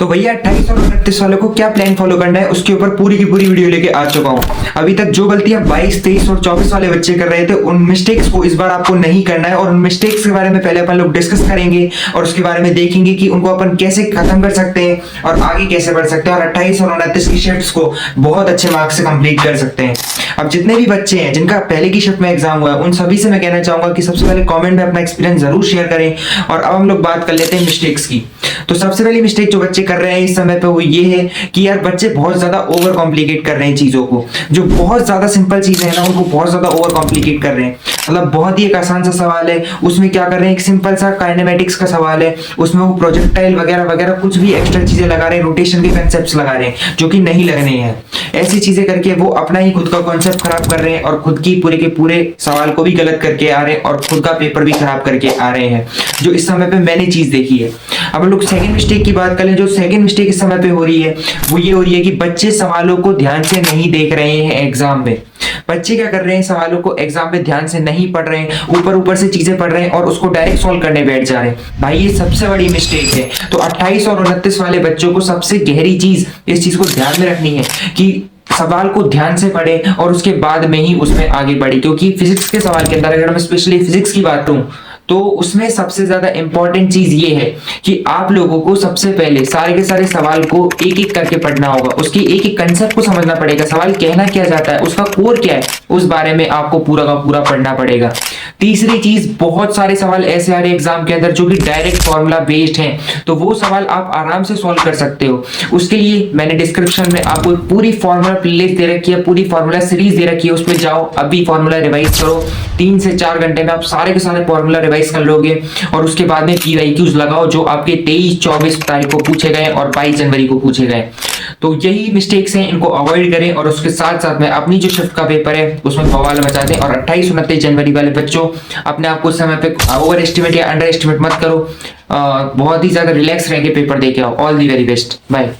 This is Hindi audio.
तो भैया 28 और 29 वालों को क्या प्लान फॉलो करना है उसके ऊपर पूरी की पूरी वीडियो लेके आ चुका हूँ। अभी तक जो गलतियां 22, 23 और 24 वाले बच्चे कर रहे थे उन मिस्टेक्स को इस बार आपको नहीं करना है और उन मिस्टेक्स के बारे में पहले अपन लोग डिस्कस करेंगे और उसके बारे में देखेंगे कि उनको अपन कैसे खत्म कर सकते हैं और आगे कैसे बढ़ सकते हैं और 28 और 29 की शिफ्ट्स को बहुत अच्छे मार्क्स से कंप्लीट कर सकते हैं। अब जितने भी बच्चे हैं जिनका पहले की शिफ्ट में एग्जाम हुआ है उन सभी से मैं कहना चाहूंगा कि सबसे पहले कमेंट में अपना एक्सपीरियंस जरूर शेयर करें। और अब हम लोग बात कर लेते हैं मिस्टेक्स की। तो सबसे पहली मिस्टेक जो बच्चे कर रहे हैं इस समय पे वो ये है कि यार बच्चे बहुत ज्यादा ओवर कॉम्प्लिकेट कर रहे हैं चीजों को। जो बहुत ज्यादा सिंपल चीजें हैं ना उनको बहुत ज्यादा ओवर कॉम्प्लिकेट कर रहे हैं। मतलब बहुत ही एक आसान सा सवाल है उसमें क्या कर रहे हैं, एक सिंपल सा काइनेमेटिक्स का सवाल है उसमें वो प्रोजेक्टाइल वगैरह वगैरह कुछ भी एक्स्ट्रा चीजें लगा रहे हैं, रोटेशन के कंसेप्ट लगा रहे हैं जो कि नहीं लगने हैं। ऐसी चीजें करके वो अपना ही खुद का कॉन्सेप्ट खराब कर रहे हैं और खुद की पूरे के पूरे सवाल को भी गलत करके आ रहे हैं और खुद का पेपर भी खराब करके आ रहे हैं, जो इस समय पे मैंने चीज देखी है। अब हम लोग सेकंड मिस्टेक की बात करें, जो सेकंड मिस्टेक इस समय पे हो रही है वो ये हो रही है कि बच्चे सवालों को ध्यान से नहीं देख रहे हैं एग्जाम में। बच्चे क्या कर रहे हैं, सवालों को एग्जाम में ध्यान से नहीं पढ़ रहे हैं, ऊपर ऊपर से चीजें पढ़ रहे हैं और उसको डायरेक्ट सॉल्व करने बैठ जा रहे हैं। भाई ये सबसे बड़ी मिस्टेक है। तो 28 और 29 वाले बच्चों को सबसे गहरी चीज इस चीज को ध्यान में रखनी है कि सवाल को ध्यान से पढ़े और उसके बाद में ही उसमें आगे बढ़े। क्योंकि फिजिक्स के सवाल के अंदर अगर मैं स्पेशली फिजिक्स की बात करूं तो उसमें सबसे ज्यादा इंपॉर्टेंट चीज ये है कि आप लोगों को सबसे पहले सारे के सारे सवाल को एक एक करके पढ़ना होगा, उसके एक एक कंसेप्ट को समझना पड़ेगा, सवाल कहना क्या चाहता है, उसका कोर क्या है, उस बारे में आपको पूरा का पूरा पढ़ना पड़ेगा। तीसरी चीज, बहुत सारे सवाल ऐसे आ रहे एग्जाम के अंदर जो कि डायरेक्ट फॉर्मूला बेस्ड हैं, तो वो सवाल आप आराम से सॉल्व कर सकते हो। उसके लिए मैंने डिस्क्रिप्शन में आपको पूरी फॉर्मूला प्लेलिस्ट दे रखी है, पूरी फॉर्मूला सीरीज दे रखी है, उसमें जाओ अभी फॉर्मूला रिवाइज करो। 3 से 4 घंटे में आप सारे के सारे फॉर्मूला रिवाइज कर लोगे और उसके बाद में PYQs लगाओ जो आपके 23, 24 तारीख को पूछे गए और 22 जनवरी को पूछे गए। तो यही मिस्टेक्स हैं, इनको अवॉइड करें और उसके साथ साथ में अपनी जो शिफ्ट का पेपर है उसमें बवाल मचा दें। और 28, 29 जनवरी वाले बच्चों अपने आप को समय पे ओवर एस्टिमेट या अंडर एस्टिमेट मत करो। बहुत ही ज्यादा रिलैक्स रह के पेपर दे के आओ। All the very best, bye.